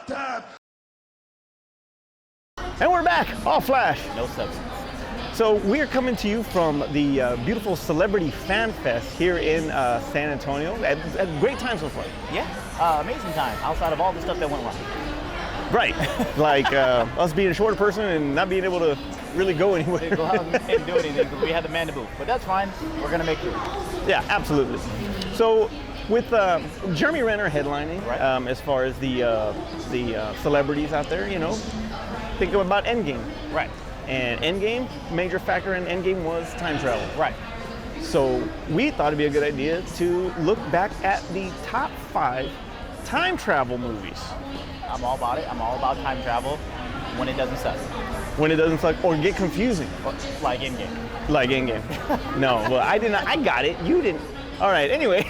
time. And we're back, all flash. No substance. So we're coming to you from the beautiful Celebrity Fan Fest here in San Antonio. Had great time so far. Yeah, amazing time, outside of all the stuff that went wrong. Right, like us being a shorter person and not being able to really go anywhere. Didn't go out and do anything because we had the man to boot. But that's fine, we're gonna make it. Yeah, absolutely. So with Jeremy Renner headlining, Right. As far as the celebrities out there, you know, think about Endgame. Right. And Endgame, major factor in Endgame was time travel. Right. So we thought it'd be a good idea to look back at the top 5 time travel movies. I'm all about it. I'm all about time travel when it doesn't suck. When it doesn't suck or get confusing. Like Endgame. Like Endgame. No, well, I didn't. I got it. You didn't. All right. Anyway.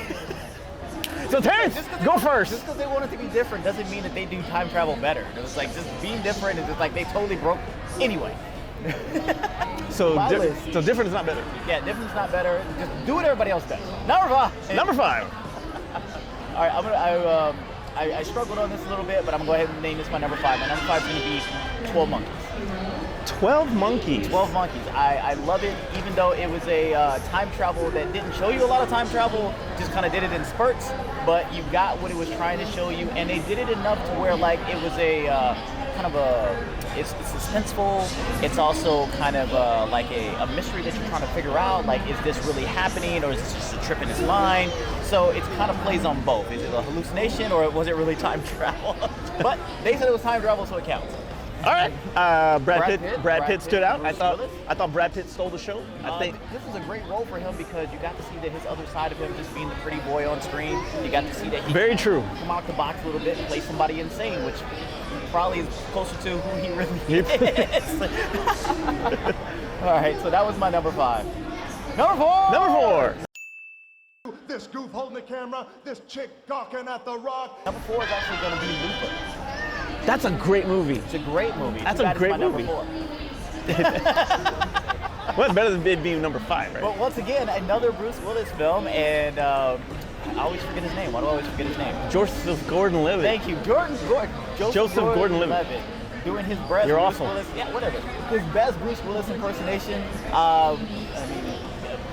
So Terrence, go first. Just because they want it to be different doesn't mean that they do time travel better. It was like just being different is just like they totally broke. Anyway. So list. so different is not better. Yeah, different is not better. Just do what everybody else does. Number 5. Number 5. All right, I struggled on this a little bit, but I'm gonna go ahead and name this my number 5. My number 5 is gonna be 12 Monkeys. 12 Monkeys. 12 Monkeys. I love it, even though it was a time travel that didn't show you a lot of time travel, just kind of did it in spurts, but you got what it was trying to show you, and they did it enough to where like it was a kind of it's suspenseful. It's also kind of like a mystery that you're trying to figure out, like is this really happening or is this just a trip in his mind? So it kind of plays on both. Is it a hallucination or was it really time travel? But they said it was time travel, so it counts. All right. Brad Pitt stood out. Bruce Willis. I thought Brad Pitt stole the show. I think this was a great role for him because you got to see that his other side of him, just being the pretty boy on screen. You got to see that he very true. Come out the box a little bit and play somebody insane, which probably is closer to who he really is. All right, so that was my number 5. Number 4. Number 4. This goof holding the camera, this chick gawking at the rock. Number 4 is actually going to be Looper. That's a great movie. It's a great movie. That's a great movie. Number 4. Well, it's better than it being number 5, right? But once again, another Bruce Willis film, and I always forget his name. Why do I always forget his name? Joseph Gordon-Levitt. Thank you, Joseph Gordon-Levitt. Doing his best You're Bruce awful. Willis, yeah, whatever. His best Bruce Willis impersonation. I mean,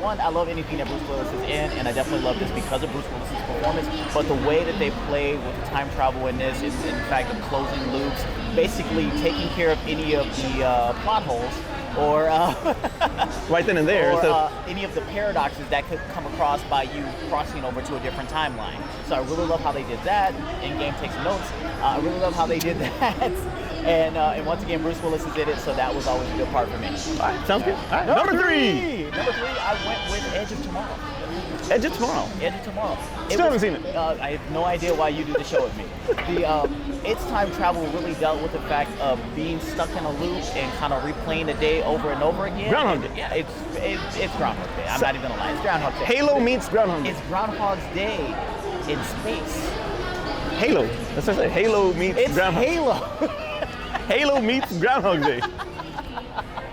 one, I love anything that Bruce Willis is in, and I definitely love this because of Bruce Willis's performance. But the way that they play with the time travel in this is, in fact, of closing loops, basically taking care of any of the plot holes, or right then and there. or any of the paradoxes that could come across by you crossing over to a different timeline. So I really love how they did that. Endgame takes notes. I really love how they did that. And once again, Bruce Willis is in it, so that was always a good part for me. All right, sounds good. All right. Number 3. Number 3, I went with Edge of Tomorrow. Edge of Tomorrow. Edge of Tomorrow. Still haven't seen it. I have no idea why you do the show with me. Its time travel really dealt with the fact of being stuck in a loop and kind of replaying the day over and over again. Groundhog Day. Yeah, it's Groundhog Day. I'm not even gonna lie. It's Groundhog Day. Halo meets Groundhog Day. It's Groundhog's Day in space. Halo. That's what I said. Halo meets It's Groundhog. Halo. Halo meets Groundhog Day.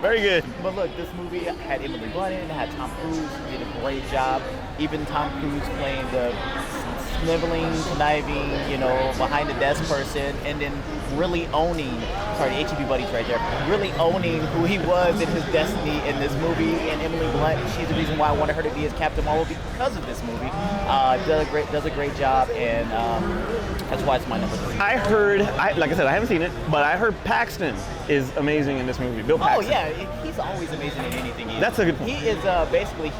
Very good. But look, this movie had Emily Blunt in it, had Tom Cruise, did a great job. Even Tom Cruise playing the sniveling, conniving, behind the desk person, and then really owning, sorry, the HEB buddies right there, really owning who he was and his destiny in this movie. And Emily Blunt, she's the reason why I wanted her to be as Captain Marvel because of this movie. Does a great job, and that's why it's my number 3. I heard, like I said, I haven't seen it, but I heard Paxton is amazing in this movie. Bill Paxton. Oh yeah, he's always amazing in anything he is. That's a good point. He is basically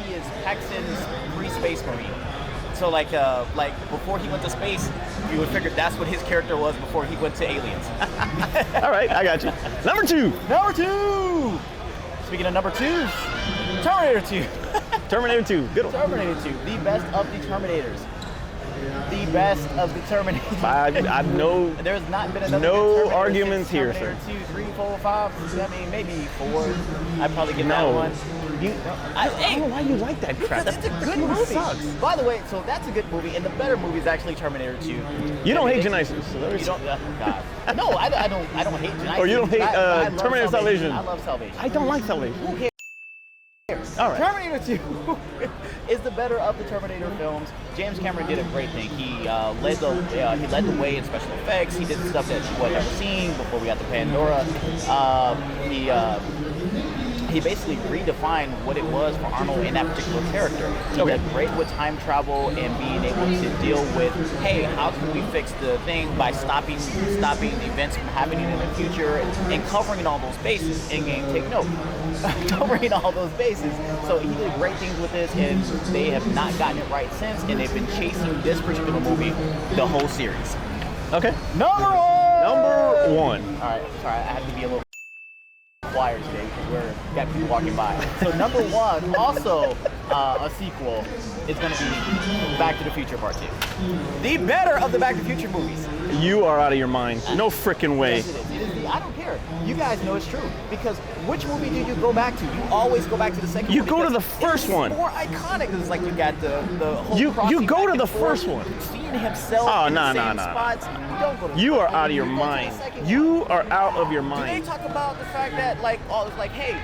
Paxton's pre-space marine. So like before he went to space, you would figure that's what his character was before he went to aliens. All right, I got you. Number 2. Number 2. Speaking of number 2s, Terminator 2. Terminator 2. Good one. Terminator 2, the best of the Terminators. The best of the Terminators. I know. There's not been another No Terminator arguments here, Terminator sir. 2, 3, 4, 5. I mean, maybe 4. I'd probably give that No. one. I don't know why you like that crap. Because it's a good movie. Sucks. By the way, so that's a good movie, and the better movie is actually Terminator 2. You don't hate Genesis. So You don't. God. No, I don't hate Genesis. Or you don't hate I love Terminator Salvation. I love Salvation. I don't like Salvation. Who cares? All right. Terminator 2 is the better of the Terminator films. James Cameron did a great thing. He led the way in special effects. He did stuff that you had never seen before we got to Pandora. He basically redefined what it was for Arnold in that particular character. He did great with time travel and being able to deal with, hey, how can we fix the thing by stopping events from happening in the future and covering all those bases. In-game, take note. Covering all those bases. So he did great things with this, and they have not gotten it right since, and they've been chasing this particular movie the whole series. Okay. Number one! Number one. All right, sorry, I have to be a little quiet today because we got people walking by. So number one, also a sequel, is going to be Back to the Future Part 2. The better of the Back to the Future movies. You are out of your mind. No frickin' way. Yes, it is. I don't care. You guys know it's true. Because which movie do you go back to? You always go back to the second You one. go to the first one. It's more iconic. It's like you got the whole You crossing go back to and the forth, first one. seeing himself in the same spots. You don't go to the You first are one. out of your You go to the mind. second You are out of your one. Do they mind. talk about the fact that hey,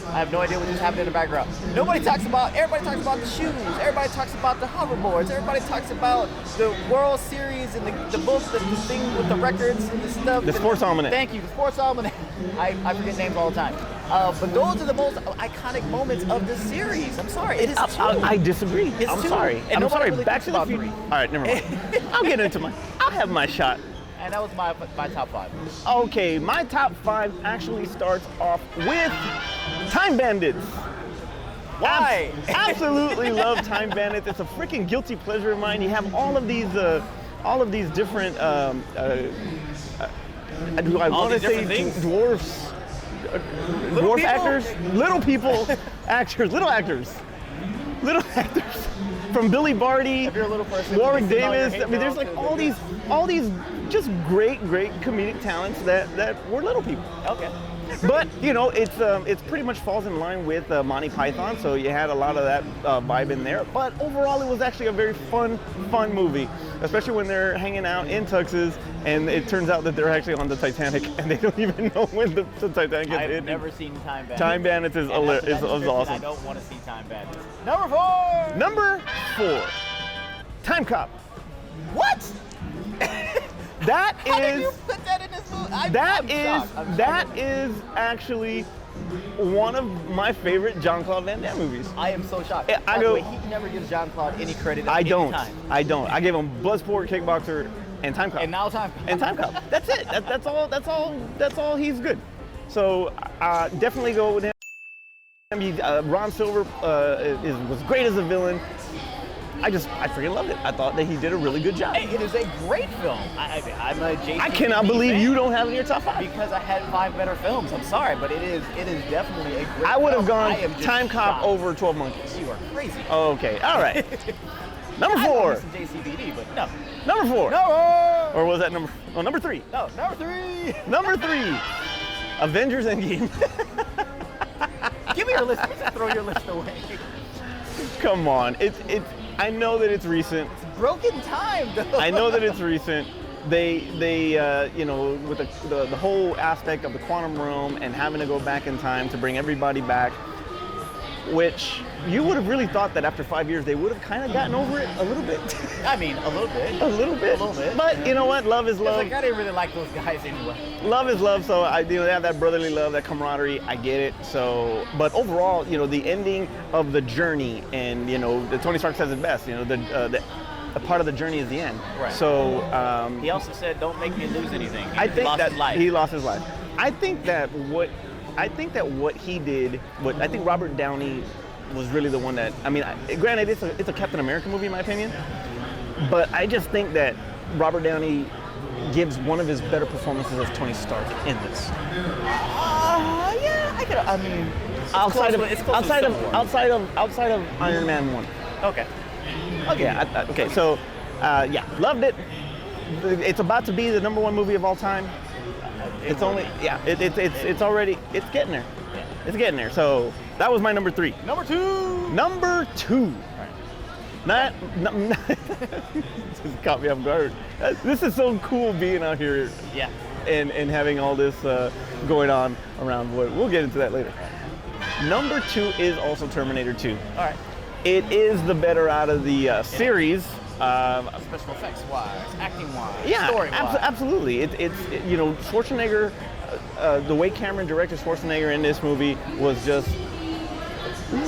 I have no idea what just happened in the background. Everybody talks about the shoes. Everybody talks about the hoverboards. Everybody talks about the World Series and the book, the thing with the records and the stuff. The Sports Almanac. Thank you, the Sports Almanac. I forget names all the time. But those are the most iconic moments of the series. I'm sorry, it is true. I disagree. It's I'm two. sorry. And I'm sorry. really Back to the about Future. three. All right, never mind. I'll have my shot. And that was my top 5. Okay, my top 5 actually starts off with Time Bandits. Why? Absolutely love Time Bandits. It's a freaking guilty pleasure of mine. You have all of these different. Do I want to say dwarfs? Dwarf people? actors, little actors from Billy Barty, If you're a little person, Warwick this is all your Davis. hate I mean, there's girl, like too. all these just great comedic talents that were little people. Okay. But you know, it's pretty much falls in line with Monty Python, so you had a lot of that vibe in there. But overall, it was actually a very fun movie, especially when they're hanging out in tuxes, and it turns out that they're actually on the Titanic, and they don't even know when the Titanic gets hit. I've never seen Time Bandits. Time Bandits is awesome. I don't want to see Time Bandits. Number 4. Number 4, Time Cop. What? That How did is you put that in this movie? I'm that shocked. is actually one of my favorite Jean-Claude Van Damme movies. I am so shocked. I By the know. way, he never gives Jean-Claude any credit. I at don't. Any time. I don't. I gave him Bloodsport, Kickboxer, and Time Cop. And now Time. And Time Cop. That's it. That's all. He's good. So definitely go with him. Ron Silver was great as a villain. I freaking loved it. I thought that he did a really good job. It is a great film. I'm a JCVD I cannot believe fan you don't have it in your top 5. because I had 5 better films. I'm sorry, but it is definitely a great I would have film. gone I am just Time Cop shocked. over 12 Monkeys. You are crazy. Okay, all right. Number I 4. love some JCVD, but no. Number 4. No. Or was that number 3? No. Number 3. Number 3. Avengers Endgame. Give me your list. Just throw your list away. Come on. I know that it's recent. Broken time, though. I know that it's recent. They you know, with the whole aspect of the quantum realm and having to go back in time to bring everybody back, which you would have really thought that after 5 years they would have kind of gotten over it a little bit. I mean, a little bit. A little bit. But you know what? Love is love. Like, I didn't really like those guys anyway. Love is love, so they have that brotherly love, that camaraderie. I get it. So, but overall, you know, the ending of the journey, and you know, Tony Stark says it best. You know, the part of the journey is the end. Right. So He also said, "Don't make me lose anything." I think lost that his life. he lost his life. I think that what he did, I think Robert Downey was really the one that. I mean, granted, it's a Captain America movie in my opinion, but I just think that Robert Downey gives one of his better performances as Tony Stark in this. Yeah, I could. I mean, Outside of of Iron Man 1. Okay. Okay. Okay. So, yeah, loved it. It's about to be the number 1 movie of all time. It's getting there. It's getting there. So that was my number 3. Number 2. Number 2. Not just caught me off guard. This is so cool being out here. Yeah. And having all this going on around. We'll get into that later. Number 2 is also Terminator 2. All right. It is the better out of the series. Special effects wise, acting wise, Yeah, story wise. absolutely. You know, Schwarzenegger, the way Cameron directed Schwarzenegger in this movie was just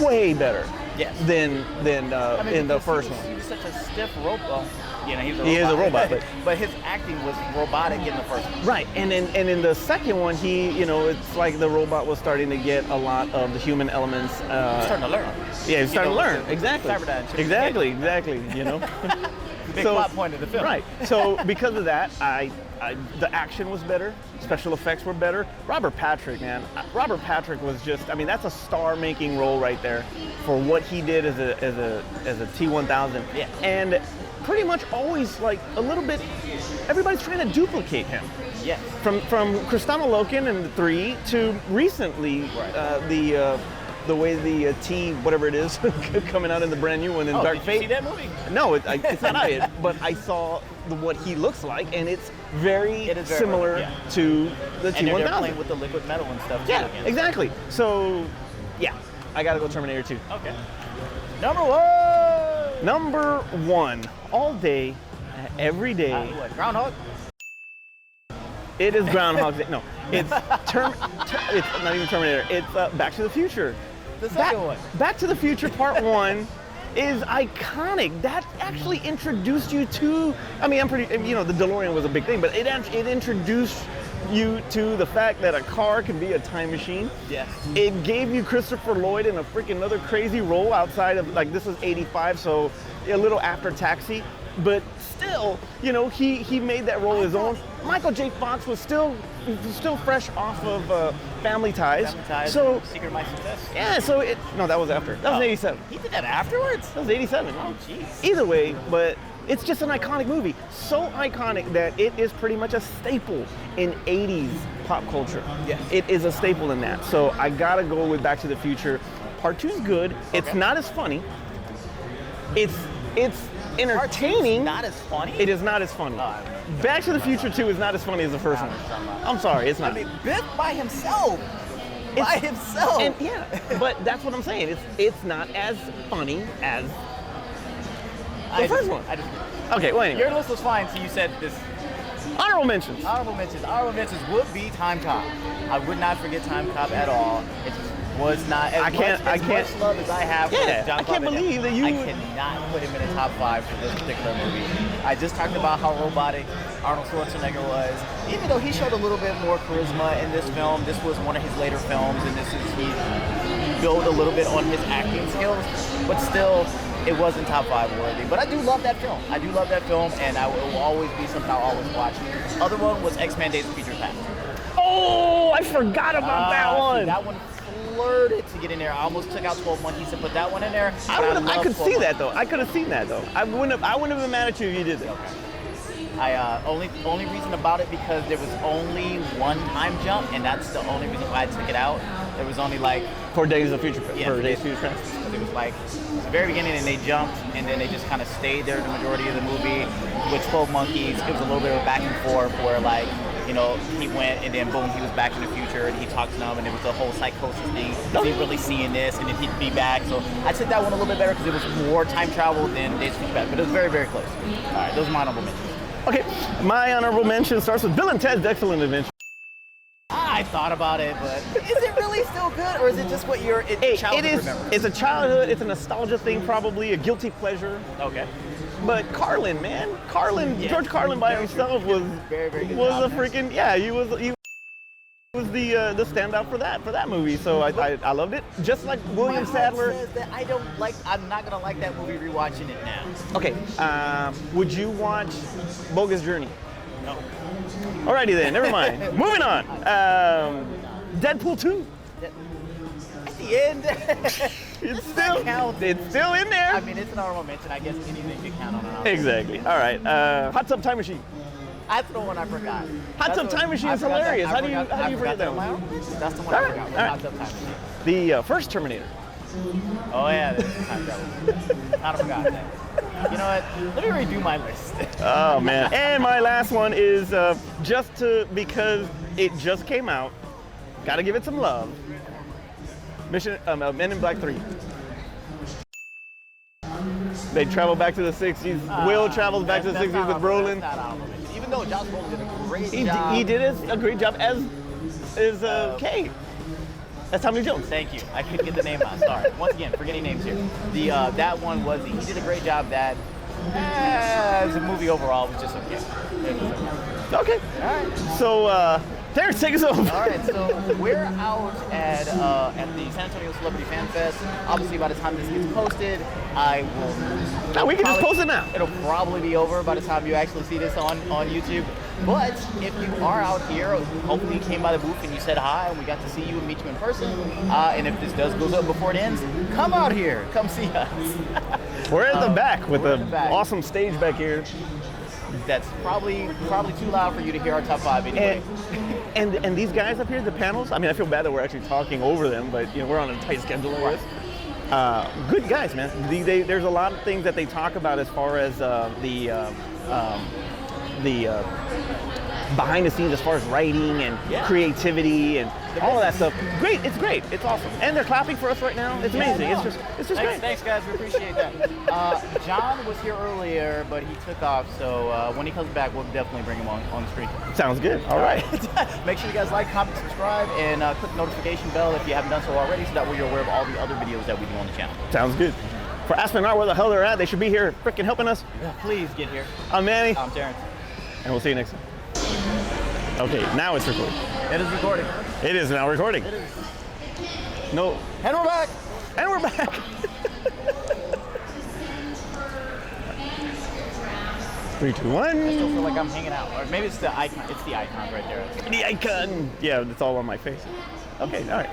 way better Yes. than in the first one. He was such a stiff robot. You know, he is a robot, but his acting was robotic in the first one. Right, and in the second one, it's like the robot was starting to get a lot of the human elements. He's starting to learn. Yeah, he's starting to learn. Exactly. Exactly. You know. Big plot point of the film. Right. So because of that, the action was better. Special effects were better. Robert Patrick, man. Robert Patrick was just. I mean, that's a star-making role right there for what he did as a T-1000. Yeah. And pretty much always like a little bit. Everybody's trying to duplicate him. Yes. From Kristanna Loken in the 3 to recently the way the T whatever it is coming out in the brand new one in Dark Fate. Did you see that movie? No, it's not out yet. But I saw what he looks like, and it's very similar to the T-1000. And they're playing with the liquid metal and stuff too. Yeah, again. exactly. So, yeah, I gotta go Terminator 2. Okay. Number 1, all day, every day. What, Groundhog? It is Groundhog Day. No, it's it's not even Terminator. It's Back to the Future. The second one. Back to the Future Part 1 is iconic. That actually introduced you to. I mean, the DeLorean was a big thing, but it introduced you to the fact that a car can be a time machine. Yes. It gave you Christopher Lloyd in a freaking other crazy role outside of, like, this was 85, so a little after Taxi. But still, he made that role his own. Michael J. Fox was still fresh off of Family Ties. Family Ties. So Secret of My Success. yeah, no, that was after. That was 87. He did that afterwards? That was 87. Oh, jeez. Either way, but it's just an iconic movie. So iconic that it is pretty much a staple in 80s pop culture. Yes. It is a staple in that. So I gotta go with Back to the Future. Part 2 is good. Okay. It's not as funny. It's entertaining. Not as funny? It is not as funny. Back to the Future 2 is not as funny as the first one. I'm sorry, it's not. I mean, Biff by himself. And yeah, but that's what I'm saying. It's not as funny as the first one. I disagree. Okay, well anyway. Your list was fine until you said this. Honorable mentions. Honorable mentions would be Time Cop. I would not forget Time Cop at all. It was not as much love as I have for John I can't believe that you. I cannot put him in the top 5 for this particular movie. I just talked about how robotic Arnold Schwarzenegger was. Even though he showed a little bit more charisma in this film, this was one of his later films, and he built a little bit on his acting skills, but still, it wasn't top 5 worthy. But I do love that film. And it will always be something I'll always watch. The other one was X-Men Days of Future Past. Oh, I forgot about that one. That one flirted to get in there. I almost took out 12 Monkeys to put that one in there. I could see that though. I could have seen that though. I wouldn't have been mad at you if you did that. Okay. Only reason about it because there was only one time jump, and that's the only reason why I took it out. There was only like for Days of Future Past. Yeah, for Days of Future Past. Because it was like the very beginning, and they jumped, and then they just kind of stayed there the majority of the movie. With 12 Monkeys, it was a little bit of a back and forth where like, he went and then boom, he was back in the future and he talked to them and it was the whole psychosis thing. Is he really seeing this? And then he'd be back. So I took that one a little bit better because it was more time travel than Days of Future Past, but it was very, very close. All right, those are my honorable mentions. Okay, my honorable mention starts with Bill and Ted's Excellent Adventure. I thought about it, but is it really still good, or is it just what your childhood remembers? It's a childhood, it's a nostalgia thing, probably a guilty pleasure. Okay. But Carlin, man, George Carlin by himself was very, very good was a freaking he was the standout for that movie. So I loved it. Just like William Sadler. Says that I'm not gonna like that movie rewatching it now. Okay, would you watch Bogus Journey? No. Alrighty then, never mind. Moving on. Deadpool 2. At the end. It's still in there. I mean, it's an honorable mention. I guess anything you count on an honorable. Exactly. All right. Hot Tub Time Machine. That's the one I forgot. Hot Tub Time Machine is hilarious. How do you forget that one? That's the one I forgot. Hot Tub Time Machine. The first Terminator. Oh yeah, that's time travel. I forgot that. You know what? Let me redo my list. Oh man. And my last one is because it just came out. Got to give it some love. Men in Black 3. They travel back to the 60s. Will travels back to the 60s with Brolin. That's not honorable mention. Even though Josh Brolin did a great He job. did a great job as Kay. That's Tommy Lee Jones. Thank you. I couldn't get the name out. Sorry. Once again, forgetting names here. The that one was he did a great job. That as a movie overall was just okay. It was okay. Okay. All right. So, Terrence, take us over. All right, so we're out at the San Antonio Celebrity Fan Fest. Obviously, by the time this gets posted, I will. No, we can just post it now. It'll probably be over by the time you actually see this on YouTube. But if you are out here, hopefully you came by the booth and you said hi, and we got to see you and meet you in person. And if this goes up before it ends, come out here, come see us. We're at the back with we're an at the back. awesome stage back here. That's probably too loud for you to hear our top 5 anyway. And these guys up here, the panels, I mean, I feel bad that we're actually talking over them, but we're on a tight schedule like this. Good guys, man. There's a lot of things that they talk about as far as the behind the scenes, as far as writing and creativity and all of that stuff. Great, it's great, it's awesome. And they're clapping for us right now. It's amazing. Yeah, no. It's just great. Thanks, guys. We appreciate that. John was here earlier, but he took off. So when he comes back, we'll definitely bring him on the screen. Sounds good. All right. Make sure you guys like, comment, subscribe, and click the notification bell if you haven't done so already, so that way you're aware of all the other videos that we do on the channel. Sounds good. For Aspen Art, where the hell they're at, they should be here freaking helping us. Yeah, please get here. I'm Manny, I'm Terrence. and we'll see you next time. Okay, now it's recording. It is recording. It is now recording. It is. No. And we're back. And we're back. 3, 2, 1. I still feel like I'm hanging out. Or maybe it's the icon. It's the icons right there. The icon. Yeah, it's all on my face. Okay, all right.